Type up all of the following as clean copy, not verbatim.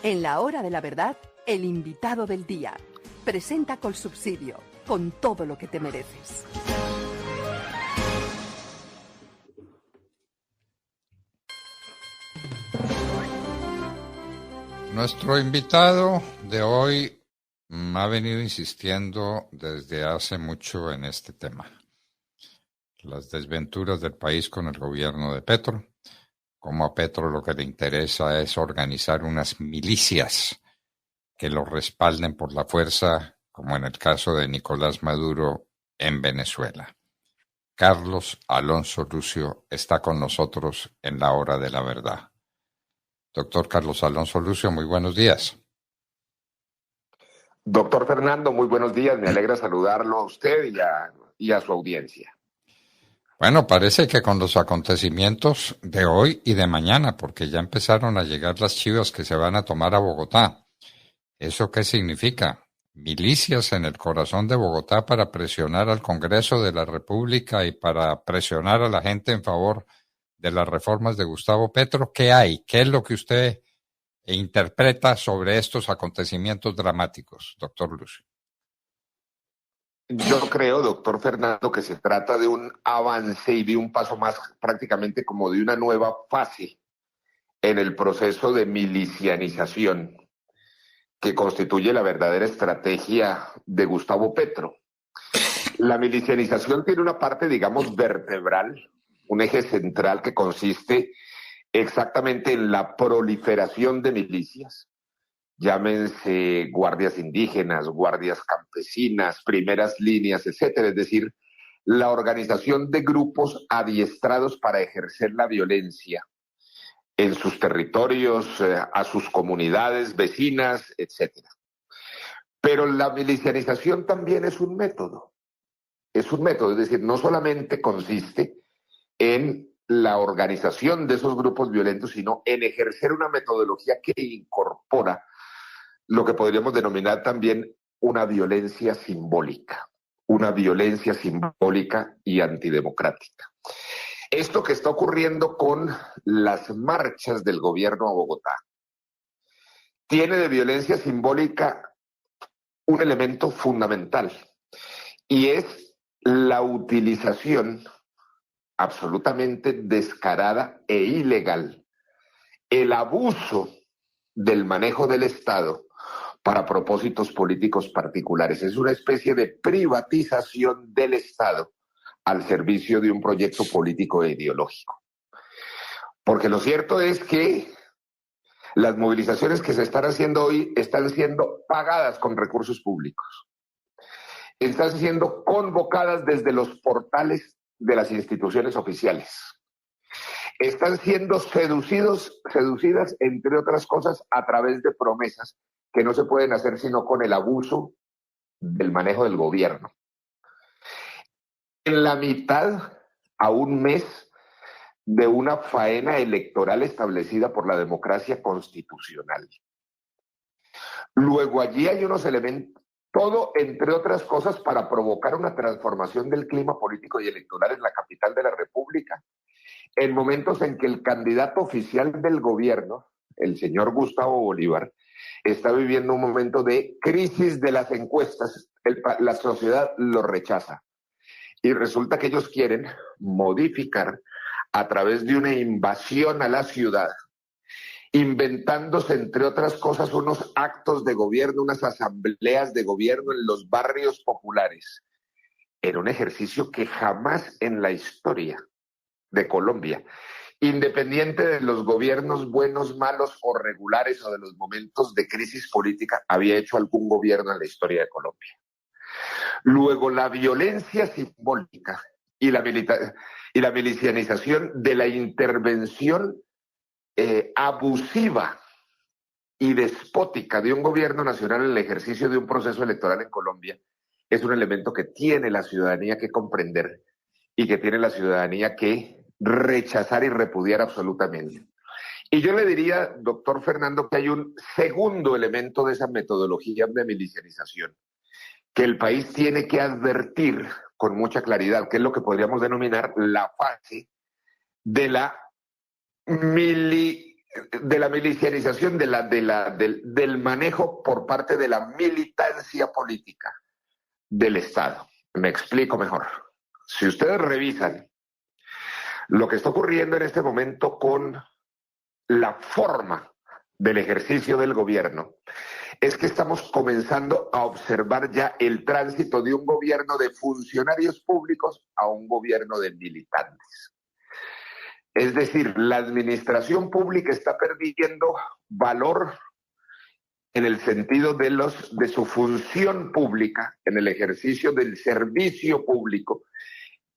En la hora de la verdad, el invitado del día. Presenta Colsubsidio, con todo lo que te mereces. Nuestro invitado de hoy ha venido insistiendo desde hace mucho en este tema. Las desventuras del país con el gobierno de Petro. Como a Petro lo que le interesa es organizar unas milicias que lo respalden por la fuerza, como en el caso de Nicolás Maduro en Venezuela. Carlos Alonso Lucio está con nosotros en la hora de la verdad. Doctor Carlos Alonso Lucio, muy buenos días. Doctor Fernando, muy buenos días. Me alegra saludarlo a usted y a su audiencia. Bueno, parece que con los acontecimientos de hoy y de mañana, porque ya empezaron a llegar las chivas que se van a tomar a Bogotá. ¿Eso qué significa? Milicias en el corazón de Bogotá para presionar al Congreso de la República y para presionar a la gente en favor de las reformas de Gustavo Petro. ¿Qué hay? ¿Qué es lo que usted interpreta sobre estos acontecimientos dramáticos, doctor Lucio? Yo creo, doctor Fernando, que se trata de un avance y de un paso más, prácticamente como de una nueva fase en el proceso de milicianización que constituye la verdadera estrategia de Gustavo Petro. La milicianización tiene una parte, digamos, vertebral, un eje central que consiste exactamente en la proliferación de milicias. Llámense guardias indígenas, guardias campesinas, primeras líneas, etcétera. Es decir, la organización de grupos adiestrados para ejercer la violencia en sus territorios, a sus comunidades vecinas, etcétera. Pero la milicianización también es un método. Es un método, es decir, no solamente consiste en la organización de esos grupos violentos, sino en ejercer una metodología que incorpora lo que podríamos denominar también una violencia simbólica y antidemocrática. Esto que está ocurriendo con las marchas del gobierno a Bogotá tiene de violencia simbólica un elemento fundamental y es la utilización absolutamente descarada e ilegal, el abuso del manejo del Estado para propósitos políticos particulares. Es una especie de privatización del Estado al servicio de un proyecto político e ideológico. Porque lo cierto es que las movilizaciones que se están haciendo hoy están siendo pagadas con recursos públicos. Están siendo convocadas desde los portales de las instituciones oficiales. Están siendo seducidas, entre otras cosas, a través de promesas que no se pueden hacer sino con el abuso del manejo del gobierno. En la mitad a un mes de una faena electoral establecida por la democracia constitucional. Luego allí hay unos elementos, todo entre otras cosas para provocar una transformación del clima político y electoral en la capital de la República, en momentos en que el candidato oficial del gobierno, el señor Gustavo Bolívar, está viviendo un momento de crisis de las encuestas. La sociedad lo rechaza. Y resulta que ellos quieren modificar a través de una invasión a la ciudad, inventándose, entre otras cosas, unos actos de gobierno, unas asambleas de gobierno en los barrios populares. Era un ejercicio que jamás en la historia de Colombia, independiente de los gobiernos buenos, malos o regulares o de los momentos de crisis política, había hecho algún gobierno en la historia de Colombia. Luego, la violencia simbólica y la milicianización de la intervención abusiva y despótica de un gobierno nacional en el ejercicio de un proceso electoral en Colombia es un elemento que tiene la ciudadanía que comprender y que tiene la ciudadanía que rechazar y repudiar absolutamente. Y yo le diría, doctor Fernando, que hay un segundo elemento de esa metodología de milicianización que el país tiene que advertir con mucha claridad, que es lo que podríamos denominar la fase de la de la milicianización, del manejo por parte de la militancia política del Estado. Me explico mejor. Si ustedes revisan lo que está ocurriendo en este momento con la forma del ejercicio del gobierno, es que estamos comenzando a observar ya el tránsito de un gobierno de funcionarios públicos a un gobierno de militantes. Es decir, la administración pública está perdiendo valor en el sentido de su función pública, en el ejercicio del servicio público.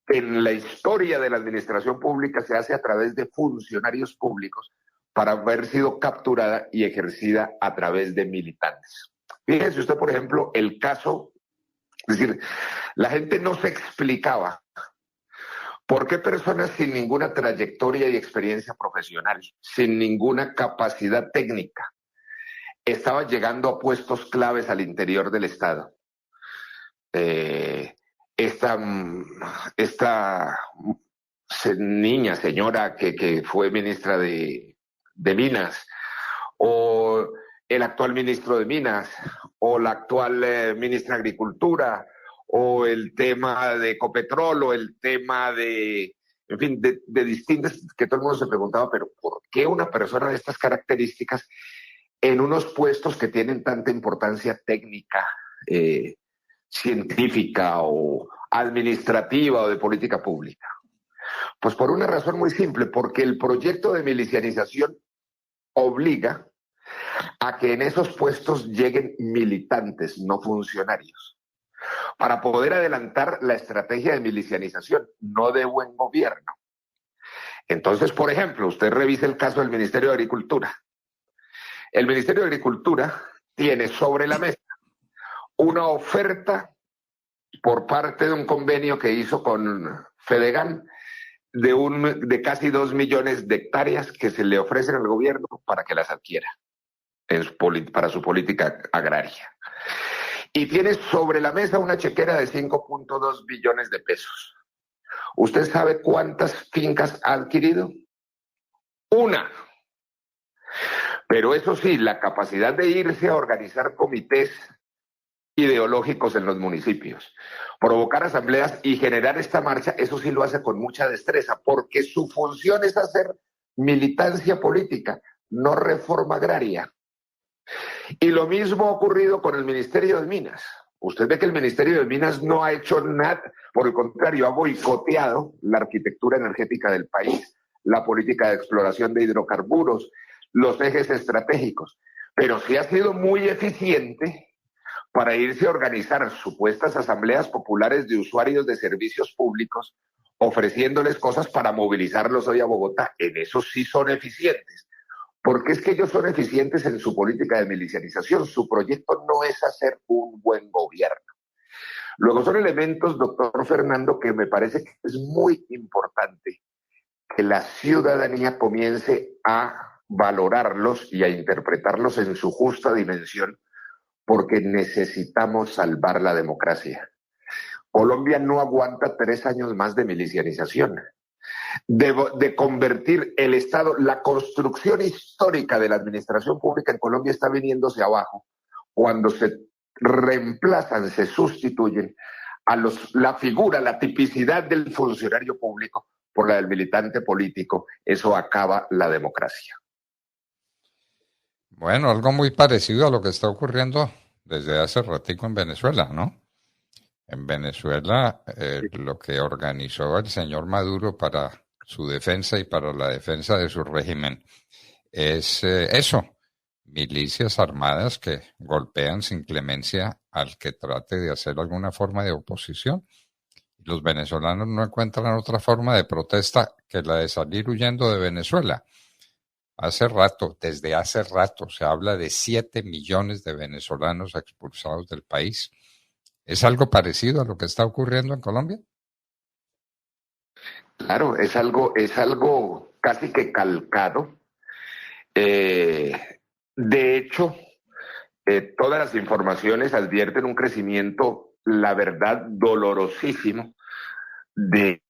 En la historia de la administración pública se hace a través de funcionarios públicos para haber sido capturada y ejercida a través de militantes. Fíjese usted, por ejemplo, el caso, es decir, la gente no se explicaba por qué personas sin ninguna trayectoria y experiencia profesional, sin ninguna capacidad técnica, estaban llegando a puestos claves al interior del Estado. Esta niña, señora que fue ministra de Minas, o el actual ministro de Minas, o la actual ministra de Agricultura, o el tema de Ecopetrol, o el tema de, en fin, de distintas, que todo el mundo se preguntaba, pero ¿por qué una persona de estas características en unos puestos que tienen tanta importancia técnica, científica o administrativa o de política pública? Pues por una razón muy simple, porque el proyecto de milicianización obliga a que en esos puestos lleguen militantes, no funcionarios, para poder adelantar la estrategia de milicianización, no de buen gobierno. Entonces, por ejemplo, usted revisa el caso del Ministerio de Agricultura. El Ministerio de Agricultura tiene sobre la mesa una oferta por parte de un convenio que hizo con Fedegan de casi 2 millones de hectáreas que se le ofrecen al gobierno para que las adquiera para su política agraria. Y tiene sobre la mesa una chequera de 5.2 billones de pesos. ¿Usted sabe cuántas fincas ha adquirido? Una. Pero eso sí, la capacidad de irse a organizar comités ideológicos en los municipios, provocar asambleas y generar esta marcha, eso sí lo hace con mucha destreza, porque su función es hacer militancia política, no reforma agraria. Y lo mismo ha ocurrido con el Ministerio de Minas. Usted ve que el Ministerio de Minas no ha hecho nada, por el contrario, ha boicoteado la arquitectura energética del país, la política de exploración de hidrocarburos, los ejes estratégicos, pero sí ha sido muy eficiente para irse a organizar supuestas asambleas populares de usuarios de servicios públicos, ofreciéndoles cosas para movilizarlos hoy a Bogotá. En eso sí son eficientes, porque es que ellos son eficientes en su política de milicianización. Su proyecto no es hacer un buen gobierno. Luego son elementos, doctor Fernando, que me parece que es muy importante que la ciudadanía comience a valorarlos y a interpretarlos en su justa dimensión, porque necesitamos salvar la democracia. Colombia no aguanta 3 años más de milicianización, de convertir el Estado, la construcción histórica de la administración pública en Colombia está viniéndose abajo cuando se reemplazan, se sustituyen a la figura, la tipicidad del funcionario público por la del militante político. Eso acaba la democracia. Bueno, algo muy parecido a lo que está ocurriendo desde hace ratico en Venezuela, ¿no? En Venezuela, lo que organizó el señor Maduro para su defensa y para la defensa de su régimen es eso, milicias armadas que golpean sin clemencia al que trate de hacer alguna forma de oposición. Los venezolanos no encuentran otra forma de protesta que la de salir huyendo de Venezuela. Desde hace rato, se habla de 7 millones de venezolanos expulsados del país. ¿Es algo parecido a lo que está ocurriendo en Colombia? Claro, es algo casi que calcado. De hecho, todas las informaciones advierten un crecimiento, la verdad, dolorosísimo del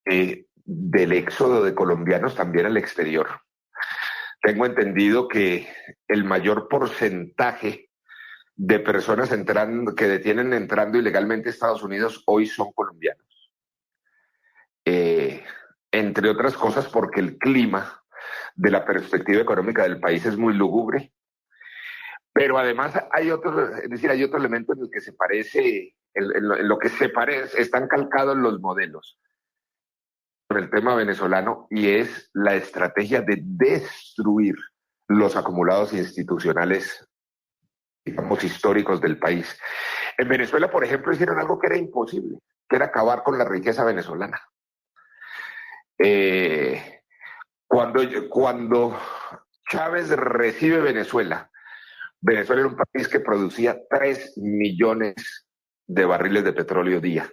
éxodo de colombianos también al exterior. Tengo entendido que el mayor porcentaje de personas que detienen entrando ilegalmente a Estados Unidos hoy son colombianos. Entre otras cosas porque el clima de la perspectiva económica del país es muy lúgubre, pero además hay otro, es decir, hay otro elemento en el que se parece, en lo que se parece, están calcados los modelos con el tema venezolano, y es la estrategia de destruir los acumulados institucionales, digamos, históricos del país. En Venezuela, por ejemplo, hicieron algo que era imposible, que era acabar con la riqueza venezolana. Cuando Chávez recibe Venezuela, Venezuela era un país que producía 3 millones de barriles de petróleo día.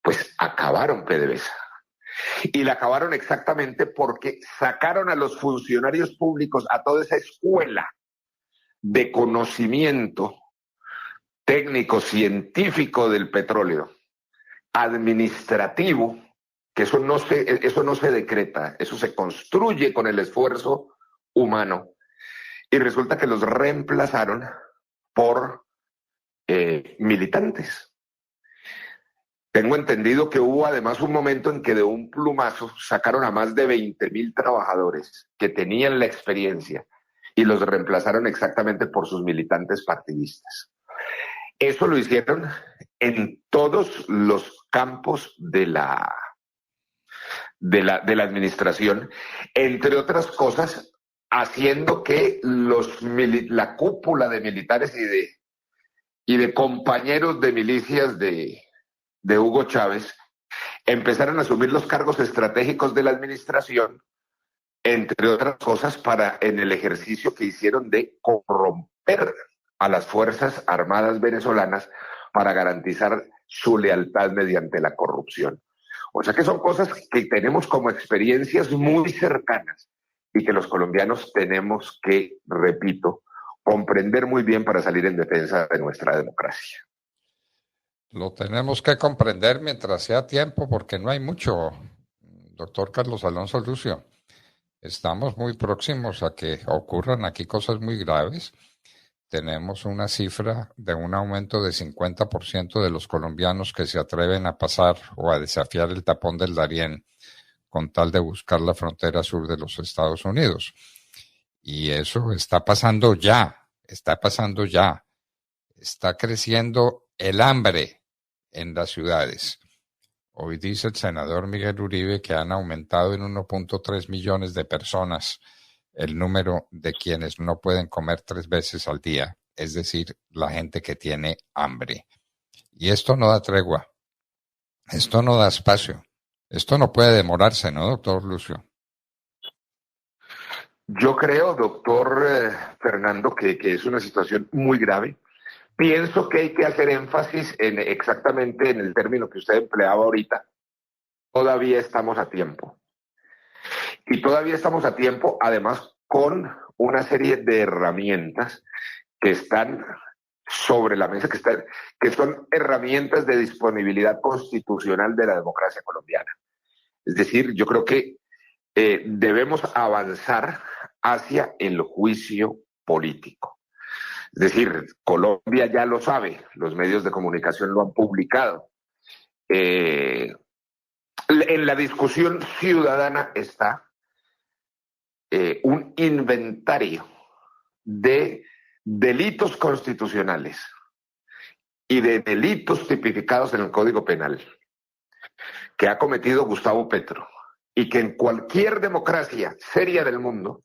Pues acabaron PDVSA. Y la acabaron exactamente porque sacaron a los funcionarios públicos, a toda esa escuela de conocimiento técnico, científico del petróleo, administrativo, que eso no se decreta, eso se construye con el esfuerzo humano. Y resulta que los reemplazaron por militantes. Tengo entendido que hubo además un momento en que de un plumazo sacaron a más de 20,000 trabajadores que tenían la experiencia y los reemplazaron exactamente por sus militantes partidistas. Eso lo hicieron en todos los campos de la administración, entre otras cosas, haciendo que la cúpula de militares y de compañeros de milicias de Hugo Chávez empezaron a asumir los cargos estratégicos de la administración, entre otras cosas, en el ejercicio que hicieron de corromper a las Fuerzas Armadas venezolanas para garantizar su lealtad mediante la corrupción. O sea que son cosas que tenemos como experiencias muy cercanas y que los colombianos tenemos que, repito, comprender muy bien para salir en defensa de nuestra democracia. Lo tenemos que comprender mientras sea tiempo, porque no hay mucho, doctor Carlos Alonso Lucio. Estamos muy próximos a que ocurran aquí cosas muy graves. Tenemos una cifra de un aumento de 50% de los colombianos que se atreven a pasar o a desafiar el tapón del Darién con tal de buscar la frontera sur de los Estados Unidos. Y eso está pasando ya, está pasando ya. Está creciendo el hambre en las ciudades. Hoy dice el senador Miguel Uribe que han aumentado en 1.3 millones de personas el número de quienes no pueden comer 3 veces al día, es decir, la gente que tiene hambre. Y esto no da tregua, esto no da espacio, esto no puede demorarse, ¿no, doctor Lucio? Yo creo, doctor Fernando, que es una situación muy grave. Pienso que hay que hacer énfasis exactamente en el término que usted empleaba ahorita. Todavía estamos a tiempo. Y todavía estamos a tiempo, además, con una serie de herramientas que están sobre la mesa, que son herramientas de disponibilidad constitucional de la democracia colombiana. Es decir, yo creo que debemos avanzar hacia el juicio político. Es decir, Colombia ya lo sabe, los medios de comunicación lo han publicado. En la discusión ciudadana está un inventario de delitos constitucionales y de delitos tipificados en el Código Penal que ha cometido Gustavo Petro, y que en cualquier democracia seria del mundo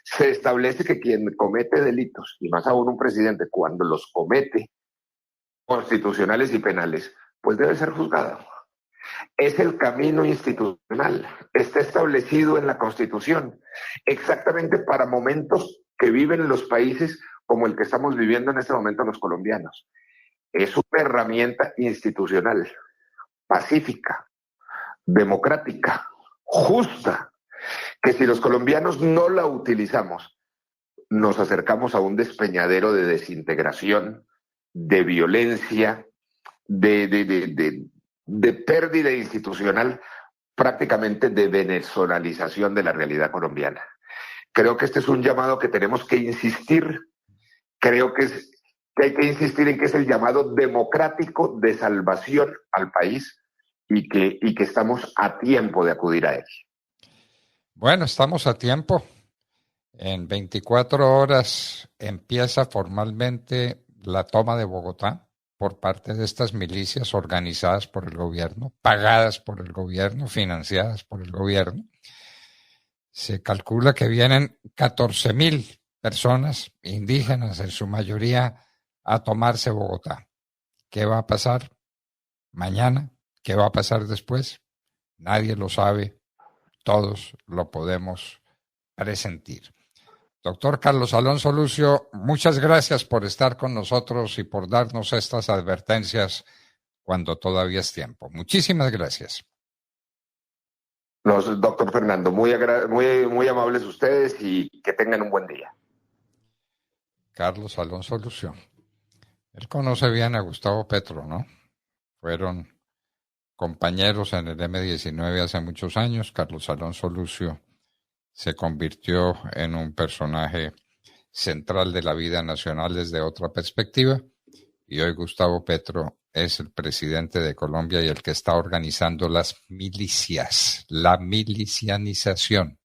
se establece que quien comete delitos, y más aún un presidente, cuando los comete, constitucionales y penales, pues debe ser juzgado. Es el camino institucional, está establecido en la Constitución, exactamente para momentos que viven los países como el que estamos viviendo en este momento los colombianos. Es una herramienta institucional, pacífica, democrática, justa, que si los colombianos no la utilizamos, nos acercamos a un despeñadero de desintegración, de violencia, de pérdida institucional, prácticamente de venezolanización de la realidad colombiana. Creo que este es un llamado que tenemos que insistir. Creo que hay que insistir en que es el llamado democrático de salvación al país y que estamos a tiempo de acudir a él. Bueno, estamos a tiempo. En 24 horas empieza formalmente la toma de Bogotá por parte de estas milicias organizadas por el gobierno, pagadas por el gobierno, financiadas por el gobierno. Se calcula que vienen 14,000 personas indígenas, en su mayoría, a tomarse Bogotá. ¿Qué va a pasar mañana? ¿Qué va a pasar después? Nadie lo sabe, todos lo podemos presentir. Doctor Carlos Alonso Lucio, muchas gracias por estar con nosotros y por darnos estas advertencias cuando todavía es tiempo. Muchísimas gracias. Doctor Fernando, muy amables ustedes y que tengan un buen día. Carlos Alonso Lucio. Él conoce bien a Gustavo Petro, ¿no? Fueron compañeros en el M-19 hace muchos años. Carlos Alonso Lucio se convirtió en un personaje central de la vida nacional desde otra perspectiva, y hoy Gustavo Petro es el presidente de Colombia y el que está organizando las milicias, la milicianización